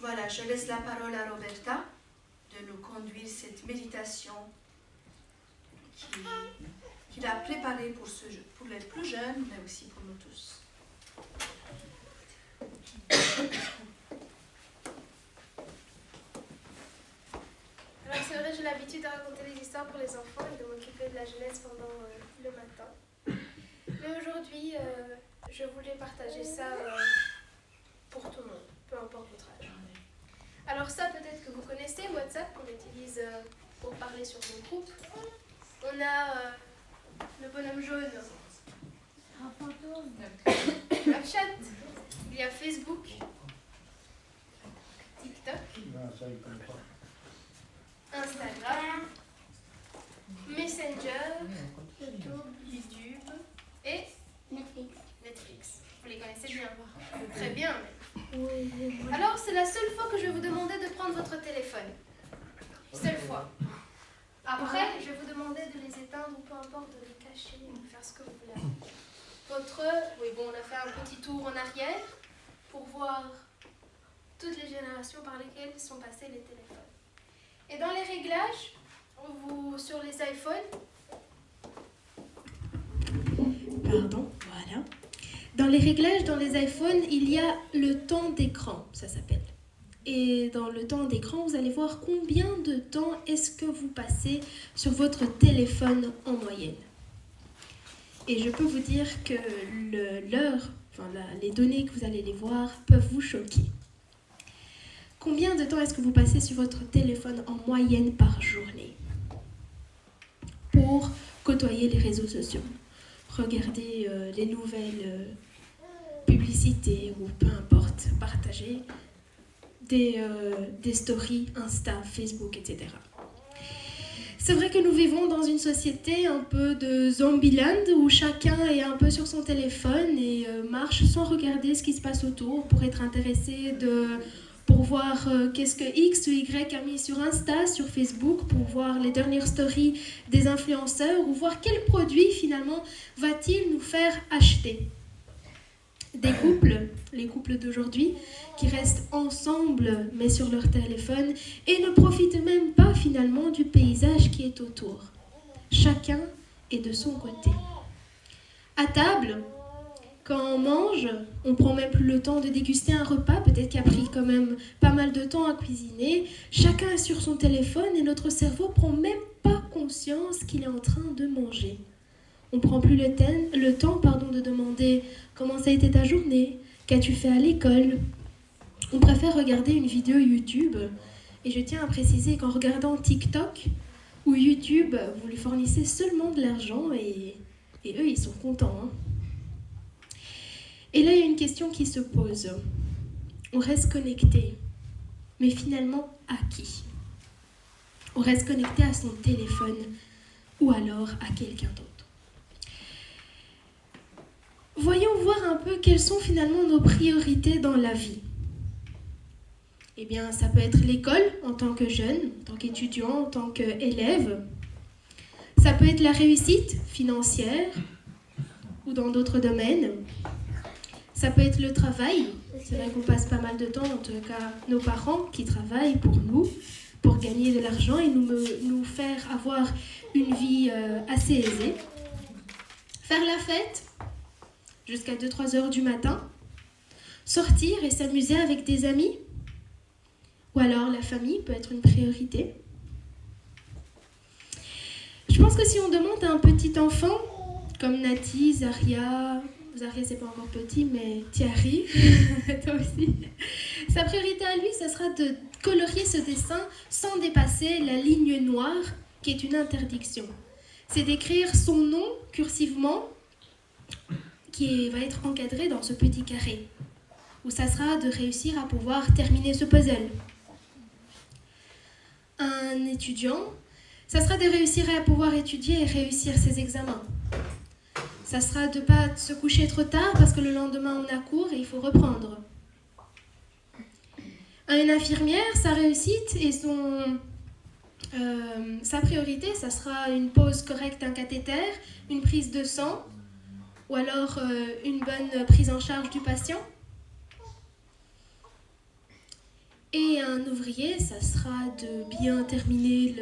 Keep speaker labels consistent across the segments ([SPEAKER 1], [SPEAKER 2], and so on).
[SPEAKER 1] Voilà, je laisse la parole à Roberta de nous conduire cette méditation qu'il a préparée pour les plus jeunes, mais aussi pour nous tous.
[SPEAKER 2] Alors c'est vrai, j'ai l'habitude de raconter des histoires pour les enfants et de m'occuper de la jeunesse pendant le matin. Mais aujourd'hui, je voulais partager ça pour tout le monde, peu importe votre âge. Alors ça, peut-être que vous connaissez WhatsApp, qu'on utilise pour parler sur nos groupes. On a le bonhomme jaune, Snapchat, il y a Facebook, TikTok, Instagram, Messenger, YouTube et Netflix. Vous les connaissez bien. Très bien. Alors, c'est la seule fois que je vais vous demander de prendre votre téléphone. Seule fois. Après, je vais vous demander de les éteindre ou peu importe, de les cacher, de faire ce que vous voulez. Oui, bon, on a fait un petit tour en arrière pour voir toutes les générations par lesquelles sont passés les téléphones. Et dans les réglages, sur les iPhones, voilà. Dans les réglages, dans les iPhones, il y a le temps d'écran, ça s'appelle. Et dans le temps d'écran, vous allez voir combien de temps est-ce que vous passez sur votre téléphone en moyenne. Et je peux vous dire que les données que vous allez les voir peuvent vous choquer. Combien de temps est-ce que vous passez sur votre téléphone en moyenne par journée pour côtoyer les réseaux sociaux? Regardez les nouvelles publicités ou peu importe, partager des stories Insta, Facebook, etc. C'est vrai que nous vivons dans une société un peu de Zombieland où chacun est un peu sur son téléphone et marche sans regarder ce qui se passe autour pour être intéressé pour voir qu'est-ce que X ou Y a mis sur Insta, sur Facebook, pour voir les dernières stories des influenceurs ou voir quel produit finalement va-t-il nous faire acheter. Des couples, les couples d'aujourd'hui, qui restent ensemble mais sur leur téléphone et ne profitent même pas finalement du paysage qui est autour. Chacun est de son côté. À table, quand on mange, on prend même plus le temps de déguster un repas, peut-être qu'il a pris quand même pas mal de temps à cuisiner. Chacun est sur son téléphone et notre cerveau prend même pas conscience qu'il est en train de manger. On prend plus le temps de demander comment ça a été ta journée, qu'as-tu fait à l'école. On préfère regarder une vidéo YouTube. Et je tiens à préciser qu'en regardant TikTok ou YouTube, vous lui fournissez seulement de l'argent et eux, ils sont contents. Hein. Et là, il y a une question qui se pose. On reste connecté, mais finalement, à qui? On reste connecté à son téléphone ou alors à quelqu'un d'autre. Voyons voir un peu quelles sont finalement nos priorités dans la vie. Eh bien, ça peut être l'école en tant que jeune, en tant qu'étudiant, en tant qu'élève. Ça peut être la réussite financière ou dans d'autres domaines. Ça peut être le travail. C'est vrai qu'on passe pas mal de temps, en tout cas nos parents qui travaillent pour nous, pour gagner de l'argent et nous faire avoir une vie assez aisée. Faire la fête jusqu'à 2-3 heures du matin. Sortir et s'amuser avec des amis. Ou alors la famille peut être une priorité. Je pense que si on demande à un petit enfant, comme Nati, Zaria c'est pas encore petit, mais Thierry, toi aussi, sa priorité à lui, ça sera de colorier ce dessin sans dépasser la ligne noire, qui est une interdiction. C'est d'écrire son nom cursivement, qui va être encadré dans ce petit carré, où ça sera de réussir à pouvoir terminer ce puzzle. Un étudiant, ça sera de réussir à pouvoir étudier et réussir ses examens. Ça sera de ne pas se coucher trop tard parce que le lendemain on a cours et il faut reprendre. Une infirmière, sa réussite et sa priorité, ça sera une pose correcte d'un cathéter, une prise de sang ou alors une bonne prise en charge du patient. Et un ouvrier, ça sera de bien terminer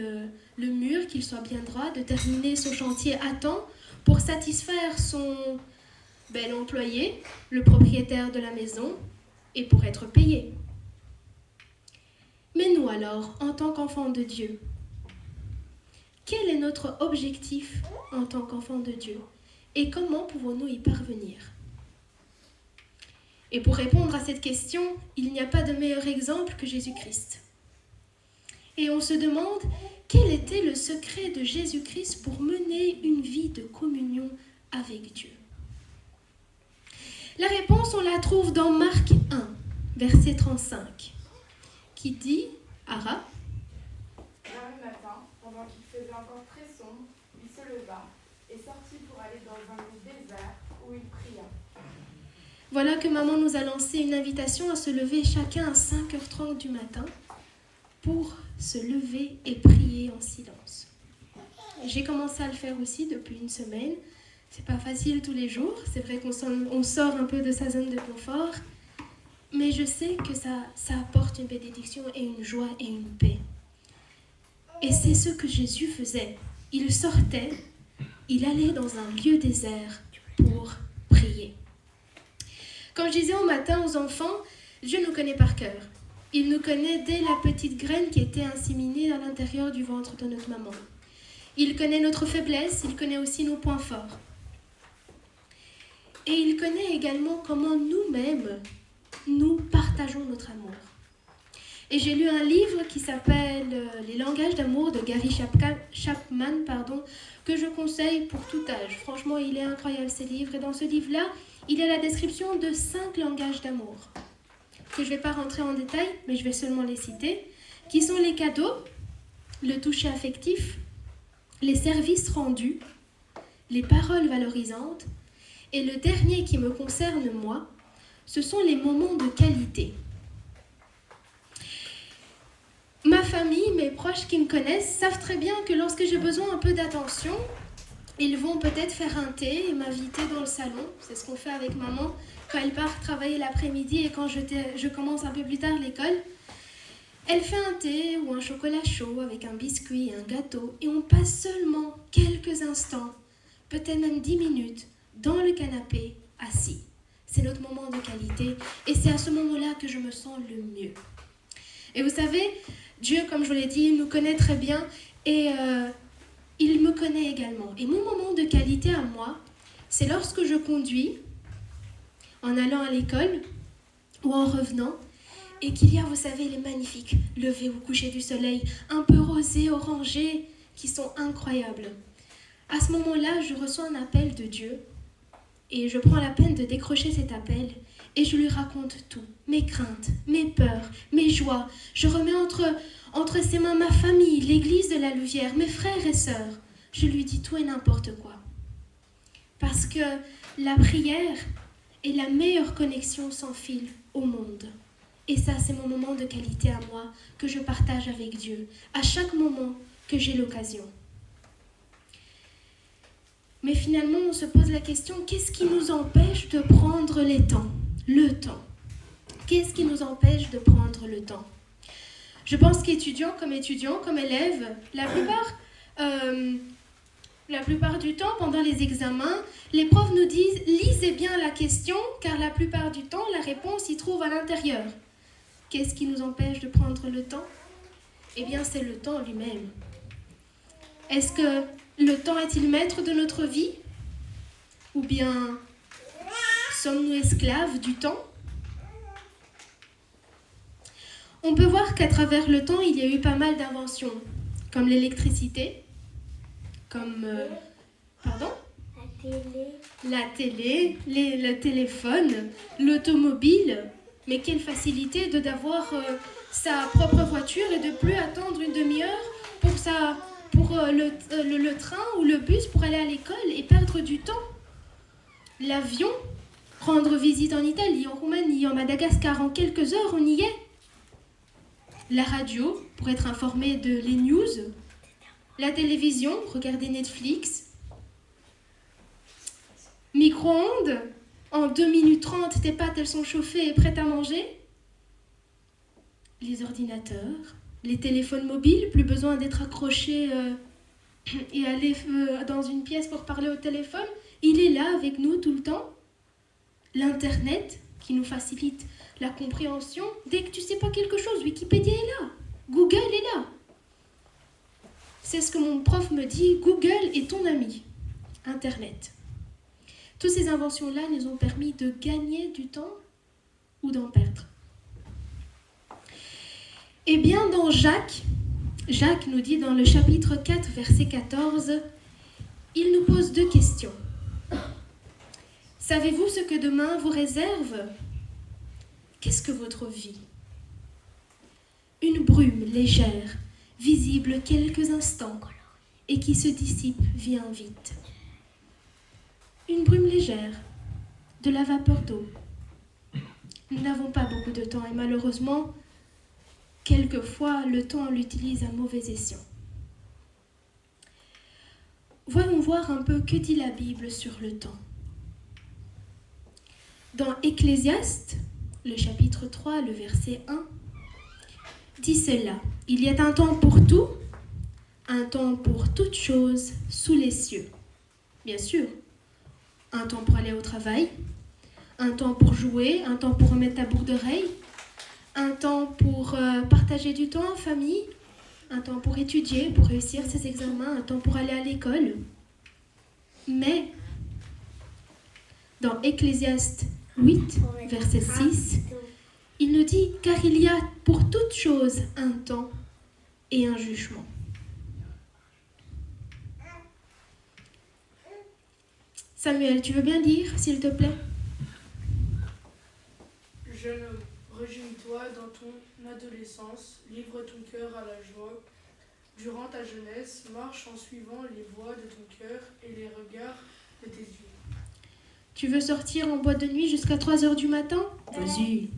[SPEAKER 2] le mur, qu'il soit bien droit, de terminer son chantier à temps pour satisfaire son bel employé, le propriétaire de la maison, et pour être payé. Mais nous alors, en tant qu'enfants de Dieu, quel est notre objectif en tant qu'enfants de Dieu et comment pouvons-nous y parvenir? Et pour répondre à cette question, il n'y a pas de meilleur exemple que Jésus-Christ. Et on se demande quel était le secret de Jésus-Christ pour mener une vie de communion avec Dieu. La réponse, on la trouve dans Marc 1, verset 35, qui dit « Ara »
[SPEAKER 3] Un matin, pendant qu'il faisait encore très sombre, il se leva et sortit pour aller dans un lieu désert où il pria.
[SPEAKER 2] Voilà que maman nous a lancé une invitation à se lever chacun à 5h30 du matin pour se lever et prier en silence. J'ai commencé à le faire aussi depuis une semaine. C'est pas facile tous les jours. C'est vrai qu'on sort un peu de sa zone de confort. Mais je sais que ça apporte une bénédiction et une joie et une paix. Et c'est ce que Jésus faisait. Il sortait, il allait dans un lieu désert pour prier. Quand je disais au matin aux enfants, Dieu nous connaît par cœur. Il nous connaît dès la petite graine qui était inséminée à l'intérieur du ventre de notre maman. Il connaît notre faiblesse, il connaît aussi nos points forts. Et il connaît également comment nous-mêmes, nous partageons notre amour. Et j'ai lu un livre qui s'appelle « Les langages d'amour » de Gary Chapman, que je conseille pour tout âge. Franchement, il est incroyable ce livre. Et dans ce livre-là, il y a la description de 5 langages d'amour, que je ne vais pas rentrer en détail, mais je vais seulement les citer, qui sont les cadeaux, le toucher affectif, les services rendus, les paroles valorisantes, et le dernier qui me concerne moi, ce sont les moments de qualité. Ma famille, mes proches qui me connaissent, savent très bien que lorsque j'ai besoin un peu d'attention, ils vont peut-être faire un thé et m'inviter dans le salon. C'est ce qu'on fait avec maman quand elle part travailler l'après-midi et quand je commence un peu plus tard l'école. Elle fait un thé ou un chocolat chaud avec un biscuit et un gâteau et on passe seulement quelques instants, peut-être même 10 minutes, dans le canapé, assis. C'est notre moment de qualité et c'est à ce moment-là que je me sens le mieux. Et vous savez, Dieu, comme je vous l'ai dit, il nous connaît très bien et il me connaît également. Et mon moment de qualité à moi, c'est lorsque je conduis, en allant à l'école ou en revenant, et qu'il y a, vous savez, les magnifiques levées ou couchers du soleil, un peu rosés, orangés, qui sont incroyables. À ce moment-là, je reçois un appel de Dieu et je prends la peine de décrocher cet appel et je lui raconte tout, mes craintes, mes peurs, mes joies. Je remets entre ses mains ma famille, l'église de la Louvière, mes frères et sœurs. Je lui dis tout et n'importe quoi. Parce que la prière est la meilleure connexion sans fil au monde. Et ça, c'est mon moment de qualité à moi que je partage avec Dieu à chaque moment que j'ai l'occasion. Mais finalement, on se pose la question, qu'est-ce qui nous empêche de prendre le temps? Qu'est-ce qui nous empêche de prendre le temps? Je pense qu'étudiants, comme élèves, la plupart du temps, pendant les examens, les profs nous disent « lisez bien la question, car la plupart du temps, la réponse y trouve à l'intérieur ». Qu'est-ce qui nous empêche de prendre le temps? Eh bien, c'est le temps lui-même. Est-ce que le temps est-il maître de notre vie? Ou bien sommes-nous esclaves du temps? On peut voir qu'à travers le temps, il y a eu pas mal d'inventions, comme l'électricité, comme... La télé, le téléphone, l'automobile. Mais quelle facilité d'avoir sa propre voiture et de plus attendre une demi-heure pour le train ou le bus pour aller à l'école et perdre du temps. L'avion, rendre visite en Italie, en Roumanie, en Madagascar, en quelques heures, on y est. La radio, pour être informé de les news. La télévision, regarder Netflix. Micro-ondes, en 2 minutes 30, tes pâtes elles sont chauffées et prêtes à manger. les ordinateurs, les téléphones mobiles, plus besoin d'être accroché et aller dans une pièce pour parler au téléphone. Il est là avec nous tout le temps. L'Internet qui nous facilite la compréhension. Dès que tu ne sais pas quelque chose, Wikipédia est là, Google est là. C'est ce que mon prof me dit, Google est ton ami, Internet. Toutes ces inventions-là nous ont permis de gagner du temps ou d'en perdre. Eh bien, dans Jacques nous dit dans le chapitre 4, verset 14, il nous pose 2 questions. Savez-vous ce que demain vous réserve ? Qu'est-ce que votre vie ? Une brume légère, visible quelques instants et qui se dissipe bien vite. Une brume légère, de la vapeur d'eau. Nous n'avons pas beaucoup de temps et malheureusement, quelquefois, le temps, on l'utilise à mauvais escient. Voyons voir un peu que dit la Bible sur le temps. Dans Ecclésiaste, le chapitre 3, le verset 1, dit cela. Il y a un temps pour tout, un temps pour toute chose sous les cieux. Bien sûr, un temps pour aller au travail, un temps pour jouer, un temps pour remettre ta boucle d'oreille, un temps pour partager du temps en famille, un temps pour étudier, pour réussir ses examens, un temps pour aller à l'école. Mais, dans Ecclésiaste 8, verset 6, il nous dit « Car il y a pour toute chose un temps et un jugement. » Samuel, tu veux bien lire, s'il te plaît ?
[SPEAKER 4] Jeune homme, réjouis-toi dans ton adolescence, livre ton cœur à la joie. Durant ta jeunesse, marche en suivant les voies de ton cœur et les regards de tes yeux.
[SPEAKER 2] Tu veux sortir en boîte de nuit jusqu'à 3h du matin ? Vas-y.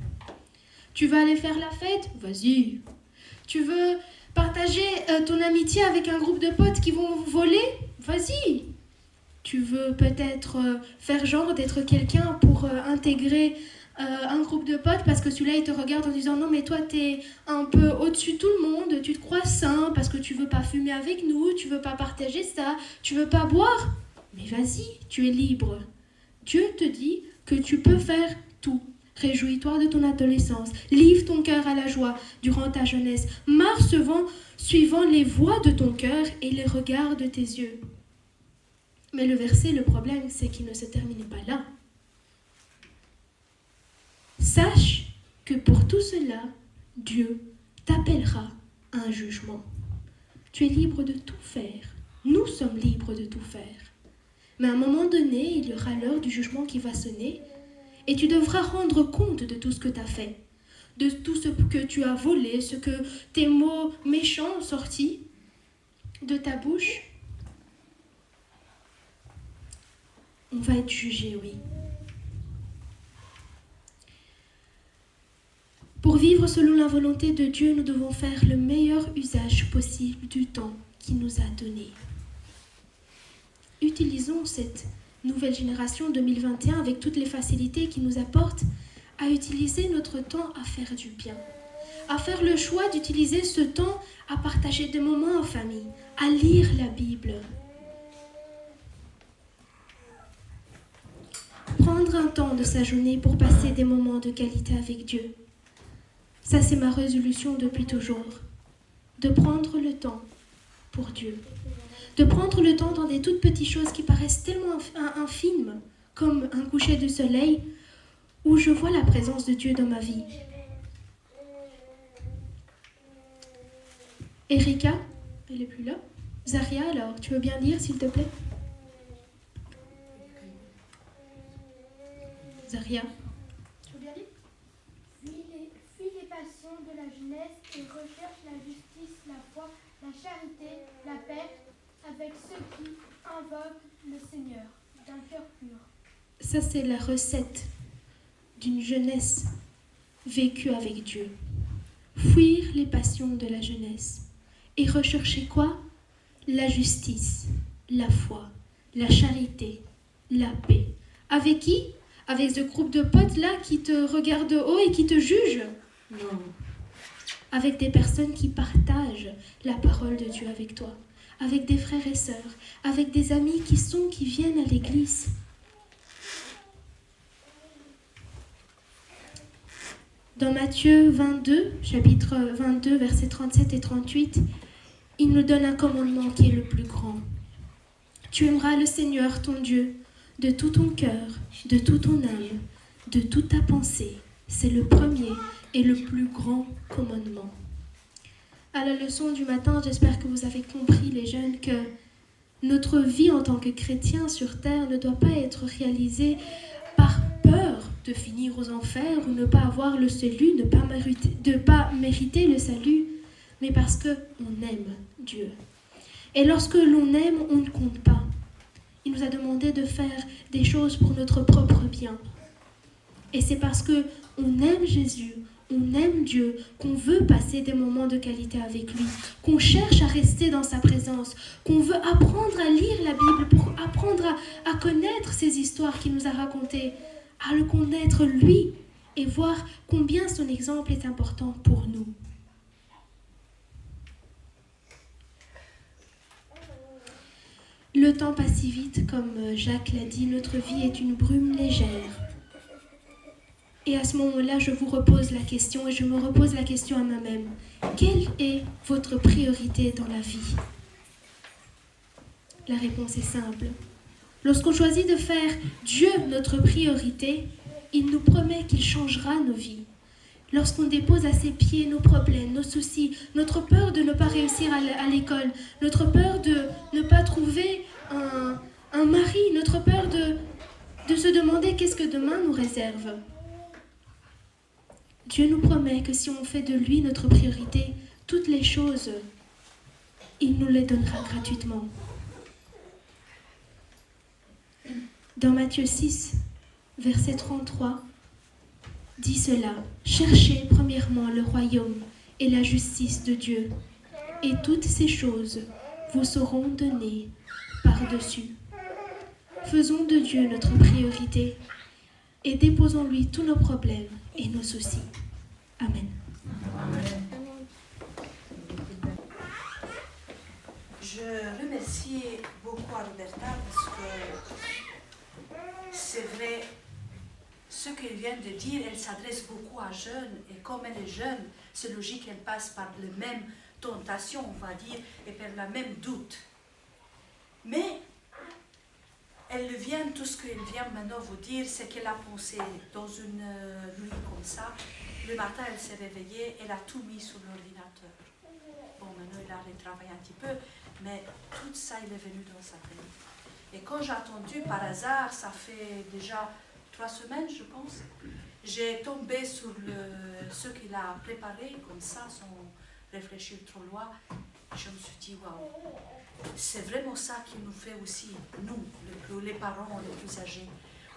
[SPEAKER 2] Tu veux aller faire la fête ? Vas-y. Tu veux partager ton amitié avec un groupe de potes qui vont voler ? Vas-y. Tu veux peut-être faire genre d'être quelqu'un pour intégrer un groupe de potes parce que celui-là il te regarde en disant non mais toi t'es un peu au-dessus de tout le monde, tu te crois sain parce que tu veux pas fumer avec nous, tu veux pas partager ça, tu veux pas boire. Mais vas-y, tu es libre. Dieu te dit que tu peux faire tout. Réjouis-toi de ton adolescence, livre ton cœur à la joie durant ta jeunesse, marche suivant les voies de ton cœur et les regards de tes yeux. Mais le verset, le problème, c'est qu'il ne se termine pas là. Sache que pour tout cela, Dieu t'appellera à un jugement. Tu es libre de tout faire. Nous sommes libres de tout faire. Mais à un moment donné, il y aura l'heure du jugement qui va sonner et tu devras rendre compte de tout ce que tu as fait, de tout ce que tu as volé, ce que tes mots méchants ont sortis de ta bouche. On va être jugé, oui. Pour vivre selon la volonté de Dieu, nous devons faire le meilleur usage possible du temps qu'il nous a donné. Utilisons cette nouvelle génération 2021 avec toutes les facilités qu'il nous apporte à utiliser notre temps à faire du bien, à faire le choix d'utiliser ce temps à partager des moments en famille, à lire la Bible. Prendre un temps de sa journée pour passer des moments de qualité avec Dieu. Ça, c'est ma résolution depuis toujours. De prendre le temps pour Dieu. De prendre le temps dans des toutes petites choses qui paraissent tellement infimes, comme un coucher de soleil, où je vois la présence de Dieu dans ma vie. Erika, elle n'est plus là. Zaria, alors, tu veux bien lire, s'il te plaît ? Zaria.
[SPEAKER 5] Tu veux bien lire ? Fuis les passions de la jeunesse et recherche la justice, la foi, la charité, la paix, avec ceux qui invoquent le Seigneur d'un cœur pur.
[SPEAKER 2] Ça, c'est la recette d'une jeunesse vécue avec Dieu. Fuir les passions de la jeunesse et rechercher quoi ? La justice, la foi, la charité, la paix. Avec qui ? Avec ce groupe de potes là qui te regardent de haut et qui te jugent ? Non. avec des personnes qui partagent la parole de Dieu avec toi, avec des frères et sœurs, avec des amis qui viennent à l'église. Dans Matthieu 22, chapitre 22, versets 37 et 38, il nous donne un commandement qui est le plus grand. Tu aimeras le Seigneur ton Dieu de tout ton cœur, de toute ton âme, de toute ta pensée. C'est le premier et le plus grand commandement. À la leçon du matin, j'espère que vous avez compris, les jeunes, que notre vie en tant que chrétiens sur terre ne doit pas être réalisée par peur de finir aux enfers ou ne pas avoir le salut, ne pas mériter le salut, mais parce qu'on aime Dieu. Et lorsque l'on aime, on ne compte pas. Il nous a demandé de faire des choses pour notre propre bien. Et c'est parce qu'on aime Jésus, on aime Dieu, qu'on veut passer des moments de qualité avec lui, qu'on cherche à rester dans sa présence, qu'on veut apprendre à lire la Bible pour apprendre à connaître ces histoires qu'il nous a racontées, à le connaître lui et voir combien son exemple est important pour nous. Le temps passe si vite, comme Jacques l'a dit, notre vie est une brume légère. Et à ce moment-là, je vous repose la question et je me repose la question à moi-même. Quelle est votre priorité dans la vie ? La réponse est simple. Lorsqu'on choisit de faire Dieu notre priorité, il nous promet qu'il changera nos vies. Lorsqu'on dépose à ses pieds nos problèmes, nos soucis, notre peur de ne pas réussir à l'école, notre peur de ne pas trouver un mari, notre peur de se demander qu'est-ce que demain nous réserve. Dieu nous promet que si on fait de lui notre priorité, toutes les choses, il nous les donnera gratuitement. Dans Matthieu 6, verset 33, dit cela, « Cherchez premièrement le royaume et la justice de Dieu, et toutes ces choses vous seront données par-dessus. » Faisons de Dieu notre priorité et déposons-lui tous nos problèmes et nos soucis. Amen.
[SPEAKER 6] Amen. Je remercie beaucoup Roberta parce que c'est vrai, ce qu'elle vient de dire, elle s'adresse beaucoup à jeunes et comme elle est jeune, c'est logique qu'elle passe par les mêmes tentations, on va dire, et par le même doute. Mais tout ce qu'elle vient maintenant vous dire, c'est qu'elle a pensé dans une nuit comme ça. Le matin, elle s'est réveillée, elle a tout mis sur l'ordinateur. Bon, maintenant, elle a retravaillé un petit peu, mais tout ça, il est venu dans sa tête. Et quand j'ai attendu, par hasard, ça fait déjà 3 semaines, je pense, j'ai tombé sur ce qu'il a préparé, comme ça, sans réfléchir trop loin. Je me suis dit, waouh, c'est vraiment ça qui nous fait aussi, nous, les parents les plus âgés.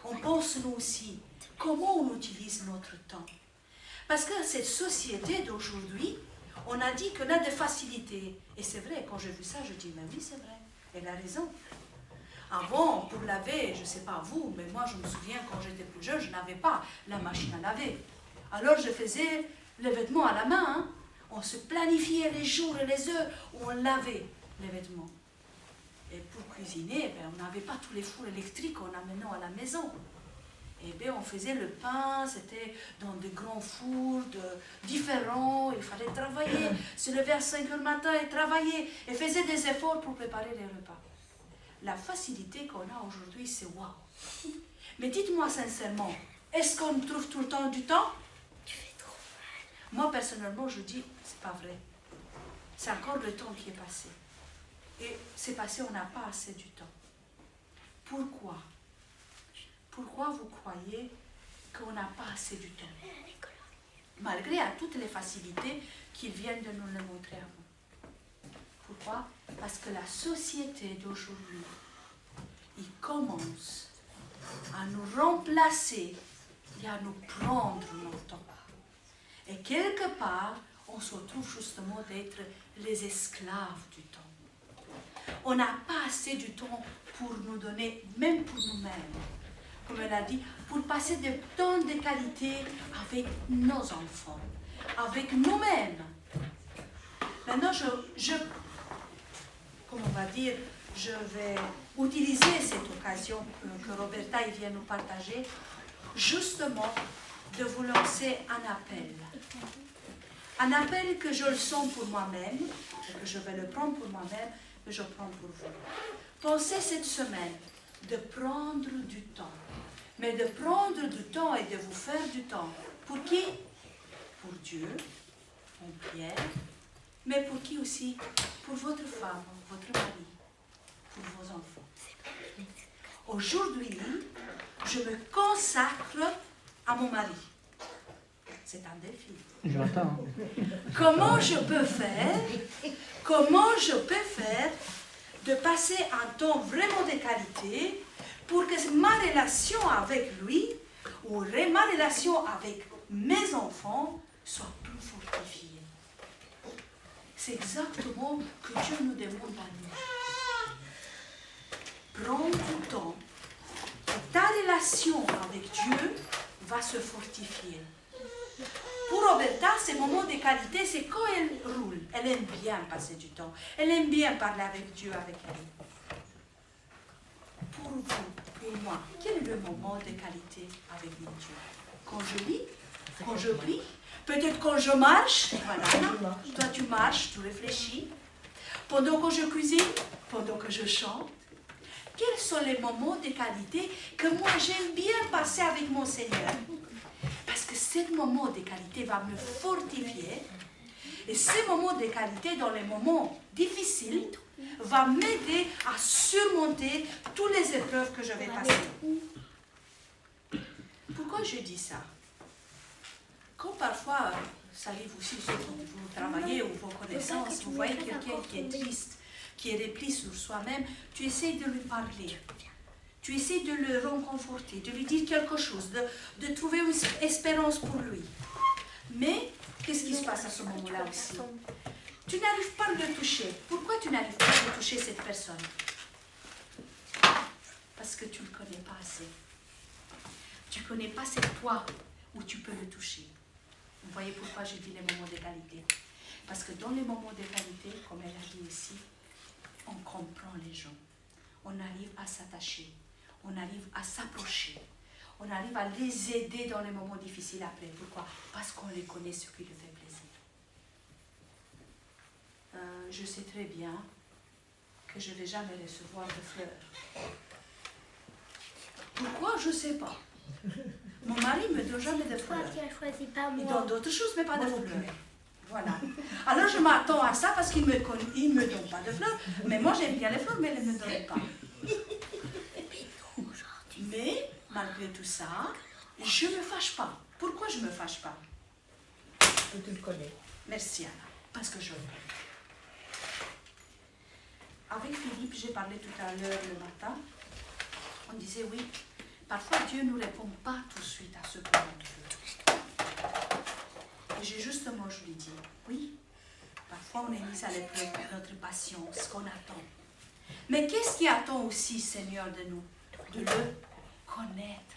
[SPEAKER 6] On pense, nous aussi, comment on utilise notre temps. Parce que cette société d'aujourd'hui, on a dit qu'on a des facilités. Et c'est vrai, quand j'ai vu ça, je dis, mais oui, c'est vrai, elle a raison. Avant, pour laver, je ne sais pas vous, mais moi, je me souviens, quand j'étais plus jeune, je n'avais pas la machine à laver. Alors, je faisais les vêtements à la main, hein. On se planifiait les jours et les heures où on lavait les vêtements. Et pour cuisiner, on n'avait pas tous les fours électriques qu'on a maintenant à la maison. Et bien, on faisait le pain, c'était dans des grands fours différents, il fallait travailler, se lever à 5 heures du matin et travailler, et faisait des efforts pour préparer les repas. La facilité qu'on a aujourd'hui, c'est waouh. Mais dites-moi sincèrement, est-ce qu'on trouve tout le temps du temps? Moi, personnellement, je dis, c'est pas vrai. C'est encore le temps qui est passé. Et c'est passé, on n'a pas assez du temps. Pourquoi? Pourquoi vous croyez qu'on n'a pas assez du temps? Malgré à toutes les facilités qu'ils viennent de nous le montrer avant. Pourquoi? Parce que la société d'aujourd'hui, il commence à nous remplacer et à nous prendre notre temps. Et quelque part, on se retrouve justement d'être les esclaves du temps. On n'a pas assez du temps pour nous donner, même pour nous-mêmes, comme elle a dit, pour passer des temps de qualité avec nos enfants, avec nous-mêmes. Maintenant, comment on va dire, je vais utiliser cette occasion que Roberta vient nous partager, justement de vous lancer un appel. Un appel que je le sens pour moi-même, que je vais le prendre pour moi-même, que je prends pour vous. Pensez cette semaine de prendre du temps. Mais de prendre du temps et de vous faire du temps. Pour qui? Pour Dieu, en prière, mais pour qui aussi? Pour votre femme, votre mari, pour vos enfants. Aujourd'hui, je me consacre à mon mari. C'est un défi.
[SPEAKER 7] J'entends.
[SPEAKER 6] Comment je peux faire de passer un temps vraiment de qualité pour que ma relation avec lui ou ma relation avec mes enfants soit plus fortifiée. C'est exactement ce que Dieu nous demande à nous. Prends du temps. Ta relation avec Dieu va se fortifier. Pour Roberta, ces moments de qualité, c'est quand elle roule. Elle aime bien passer du temps. Elle aime bien parler avec Dieu, avec elle. Pour vous, pour moi, quel est le moment de qualité avec mon Dieu? Quand je lis, quand je prie, peut-être quand je marche, voilà, toi tu marches, tu réfléchis. Pendant que je cuisine, pendant que je chante. Quels sont les moments de qualité que moi j'aime bien passer avec mon Seigneur? Parce que ce moment de qualité va me fortifier. Et ce moment de qualité, dans les moments difficiles, va m'aider à surmonter toutes les épreuves que je vais passer. Pourquoi je dis ça? Quand parfois, ça arrive aussi sur vous travaillez ou vos connaissances, vous voyez quelqu'un qui est triste, qui est repli sur soi-même, tu essaies de lui parler. Tu essaies de le réconforter, de lui dire quelque chose, de trouver une espérance pour lui. Mais, qu'est-ce qui se passe à ce moment-là aussi? Tu n'arrives pas à le toucher. Pourquoi tu n'arrives pas à toucher cette personne? Parce que tu ne le connais pas assez. Tu ne connais pas cette poids où tu peux le toucher. Vous voyez pourquoi je dis les moments de qualité? Parce que dans les moments de qualité, comme elle a dit ici, on comprend les gens. On arrive à s'attacher. On arrive à s'approcher. On arrive à les aider dans les moments difficiles après. Pourquoi? Parce qu'on les connaît, ce qui leur fait plaisir. Je sais très bien que je ne vais jamais recevoir de fleurs. Pourquoi? Je ne sais pas. Mon mari ne me donne jamais de fleurs. Il donne d'autres choses, mais pas de fleurs. Voilà. Alors je m'attends à ça parce qu'il ne me donne pas de fleurs. Mais moi j'aime bien les fleurs, mais il ne me donne pas. Mais, malgré tout ça, je ne me fâche pas. Pourquoi je ne me fâche pas?
[SPEAKER 8] Parce que tu le connais.
[SPEAKER 6] Merci Anna, parce que je le connais. Avec Philippe, j'ai parlé tout à l'heure le matin. On disait oui, parfois Dieu ne nous répond pas tout de suite à ce qu'on veut. Et j'ai justement, je lui dis, oui, parfois on est mis à l'épreuve de notre patience, qu'on attend. Mais qu'est-ce qui attend aussi, Seigneur, de nous? De le connaître.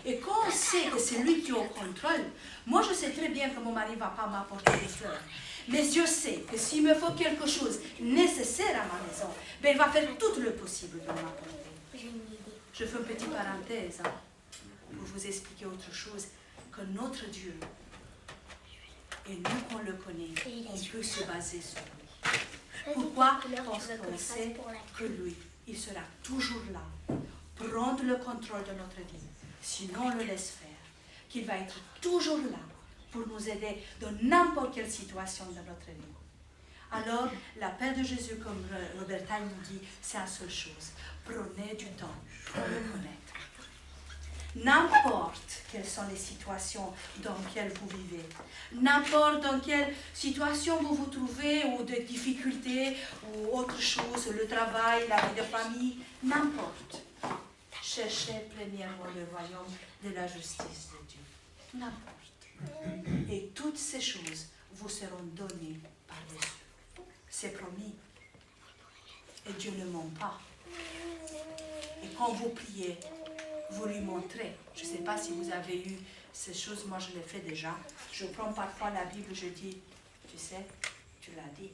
[SPEAKER 6] Et quand on sait que c'est lui qui est au contrôle, moi je sais très bien que mon mari ne va pas m'apporter des fleurs. Mais je sais que s'il me faut quelque chose nécessaire à ma maison, ben il va faire tout le possible de m'apporter. Je fais une petite parenthèse pour vous expliquer autre chose, que notre Dieu, et nous qu'on le connaît, on peut se baser sur lui. Pourquoi? Parce qu'on sait que lui, il sera toujours là, prendre le contrôle de notre vie. Sinon, on le laisse faire. Qu'il va être toujours là pour nous aider dans n'importe quelle situation de notre vie. Alors, l'appel de Jésus, comme Roberta nous dit, c'est une seule chose. Prenez du temps pour le connaître. N'importe quelles sont les situations dans lesquelles vous vivez, n'importe dans quelle situation vous vous trouvez, ou de difficultés, ou autre chose, le travail, la vie de famille, n'importe. Cherchez premièrement le royaume de la justice de Dieu. N'importe. Et toutes ces choses vous seront données par Jésus. C'est promis. Et Dieu ne ment pas. Et quand vous priez, vous lui montrez. Je ne sais pas si vous avez eu ces choses, moi je les fais déjà. Je prends parfois la Bible, je dis, tu sais, tu l'as dit.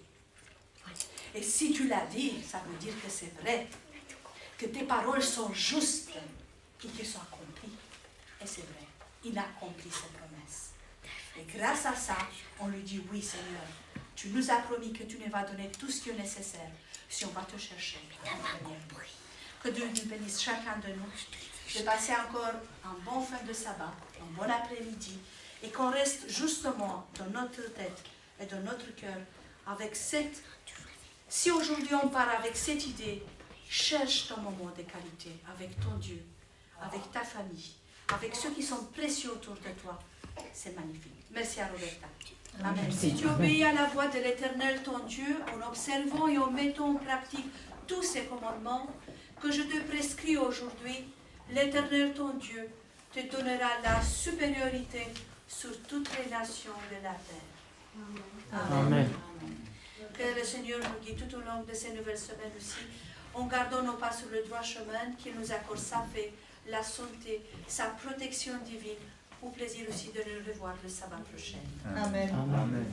[SPEAKER 6] Et si tu l'as dit, ça veut dire que c'est vrai, que tes paroles sont justes et qu'elles sont accomplies. Et c'est vrai, il a accompli ses promesses. Et grâce à ça, on lui dit, oui Seigneur, tu nous as promis que tu nous vas donner tout ce qui est nécessaire si on va te chercher. Que Dieu nous bénisse chacun de nous, de passer encore un bon fin de sabbat, un bon après-midi, et qu'on reste justement dans notre tête et dans notre cœur avec cette... Si aujourd'hui on part avec cette idée, cherche ton moment de qualité avec ton Dieu, avec ta famille, avec ceux qui sont précieux autour de toi. C'est magnifique. Merci à Roberta. Amen. Si tu obéis à la voix de l'Éternel, ton Dieu, en observant et en mettant en pratique tous ces commandements que je te prescris aujourd'hui, l'Éternel, ton Dieu, te donnera la supériorité sur toutes les nations de la terre. Amen.
[SPEAKER 7] Amen.
[SPEAKER 6] Que le Seigneur nous guide tout au long de ces nouvelles semaines aussi, en gardant nos pas sur le droit chemin, qu'il nous accorde sa paix, la santé, sa protection divine, au plaisir aussi de nous revoir le sabbat prochain.
[SPEAKER 8] Amen.
[SPEAKER 7] Amen.